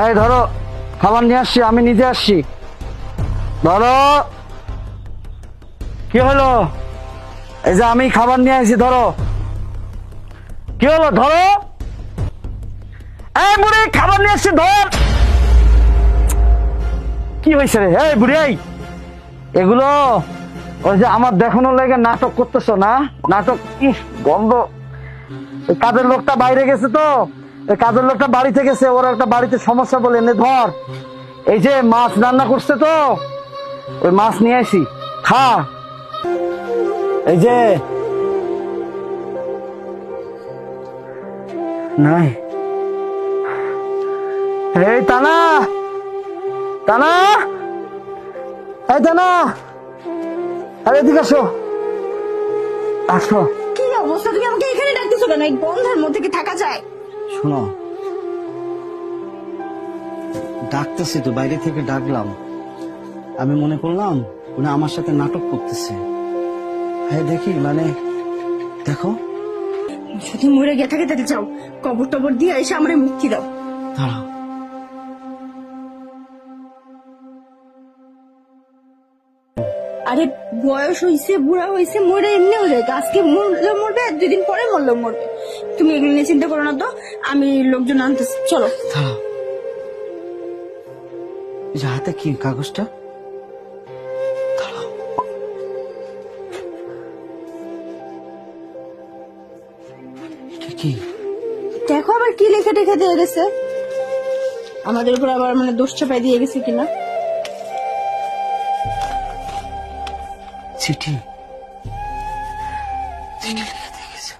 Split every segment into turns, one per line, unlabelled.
এই ধরো, খাবার নিয়ে আসছি, আমি নিজে আসছি। ধরো, কি হলো? এই যে আমি খাবার নিয়ে আসছি, ধরো। কি হলো? ধরো। এই বুড়ি, খাবার নিয়ে আসছি, ধর। কি হয়েছে রে? এই বুড়ি, এগুলো ওই যে আমার দেখানোর লাগে নাটক করতেছো না? নাটক গন্ধ। কাজের লোকটা বাইরে গেছে, তো কাজের লোকটা বাড়িতে গেছে, ওর একটা বাড়িতে সমস্যা বলে এনে ধর। এই যে মাছ রান্না করছে, তো ওই মাছ নিয়ে আসি, খা। এই যে নাই। এই তানা, তানা, এই তানা, আরে এদিকে আসো, আসো।
কি অবস্থা? তুমি আমাকে এখানে ডাকতেছো কেন? এই গন্ধের মধ্যে কি থাকা যায়?
শোনো, ডাকতেছি তো, বাইরে থেকে ডাকলাম। আমি মনে করলাম উনি আমার সাথে নাটক করতেছে। হ্যাঁ দেখি, মানে দেখো।
যদি মরে গিয়ে থাকে তাহলে যাও, কবর টবর দিয়ে এসে আমার মুক্তি দাও।
দাঁড়াও,
আরে বয়স হয়েছে, বুড়া হয়েছে, মরে এমনি হয়ে যায়। আজকে মরলে মরবে, আর 2 দিন পরে মরলেও মরবে। তুমি এগুলো নিয়ে চিন্তা করো না তো, আমি লোকজন আনতেছি, চলো।
দাঁড়াও। এই যে হাতে কি কাগজটা? দাঁড়াও। এটা কি?
দেখো আবার কি লেখা টেখা দিয়ে গেছে, আমাদের উপর আবার মানে দোষ চাপাই দিয়ে গেছে কিনা।
চিঠি, চিঠি লিখে দিয়ে গেছে।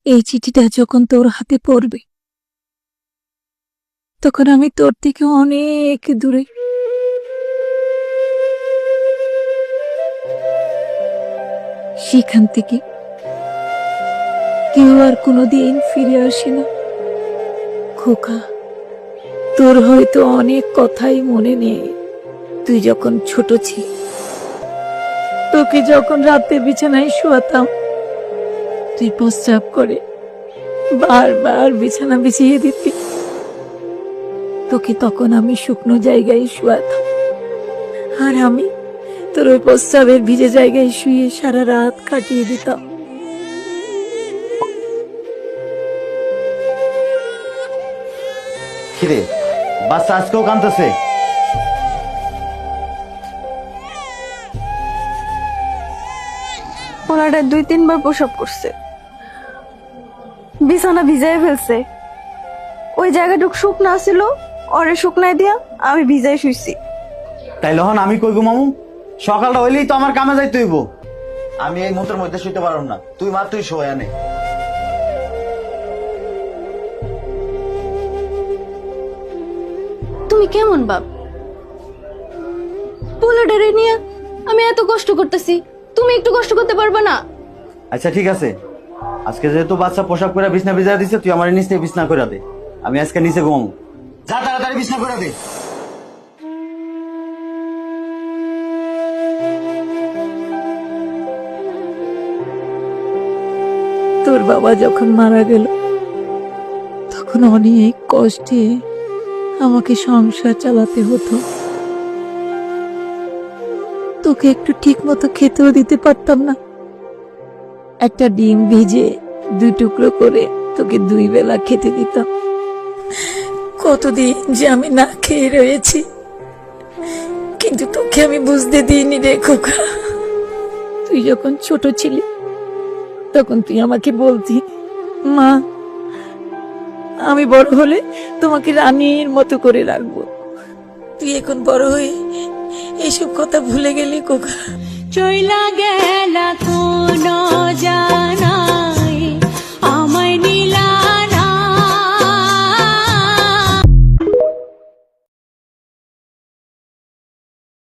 এই চিঠিটা যখন তোর হাতে পড়বে, তখন আমি তোর থেকে অনেক দূরে। সেখান থেকে কেউ আর কোনোদিন ফিরে আসে না। খোকা, তোর হয়তো অনেক কথাই মনে নেই। তুই যখন ছোট ছিলি, তোকে যখন রাতে বিছানায় শোয়াতাম, তুই প্রস্রাব করে বারবার বিছানা বিছিয়ে দিতি। তোকে তখন আমি শুকনো জায়গায় শোয়াতাম, আর আমি তোর ওই প্রস্রাবের ভিজে জায়গায় শুয়ে সারা রাত কাটিয়ে দিতাম।
কিরে, বাচ্চা আজকেও কাঁদতেছে?
ওনারা 2-3 বার প্রসব করছে, বিছানা ভিজাই ফেলছে। ওই জায়গাটুক শুকনা ছিল, ওরে শুকনায় দিয়া আমি ভিজাই শুইছি।
তাই লহন আমি কইব মামু, সকালটা হইলেই তো আমার কামে যাইতে হইব। আমি এই মুহূর্তের মধ্যে শুইতে পারব না। তুই মা, তুই শোয় আনে।
তুমি কেমন বাপ? পোলাডারে নিয়ে আমি এত কষ্ট করতেছি, তুমি একটু কষ্ট করতে পারবে না?
আচ্ছা ঠিক আছে, আজকে যেহেতু বাচ্চা পোশাক করে বিছনা ভিজা দিছে, তুই আমার নিচে বিছনা করে দে। আমি আজকে নিচে ঘুমাবো। যা তাড়াতাড়ি বিছনা করে দে।
তোর বাবা যখন মারা গেল, তখন অনেক কষ্টে আমাকে সংসার চালাতে হতো। তোকে একটু ঠিক মতো খেতেও দিতে পারতাম না। একটা ডিম ভেজে 2 টুকরো করে তোকে 2 বেলা খেতে দিতাম। কতদিন যে আমি না খেয়ে রয়েছি, কিন্তু তোকে আমি বুঝতে দিইনি রে খোকা। তুই যখন ছোট ছিলি, তখন তুই আমাকে বলতি, মা আমি বড় হলে তোমাকে রানীর মতো করে রাখবো। তুই এখন বড় হয়ে এসব কথা ভুলে গেলি খোকা।
চইলা গেলা কোন যা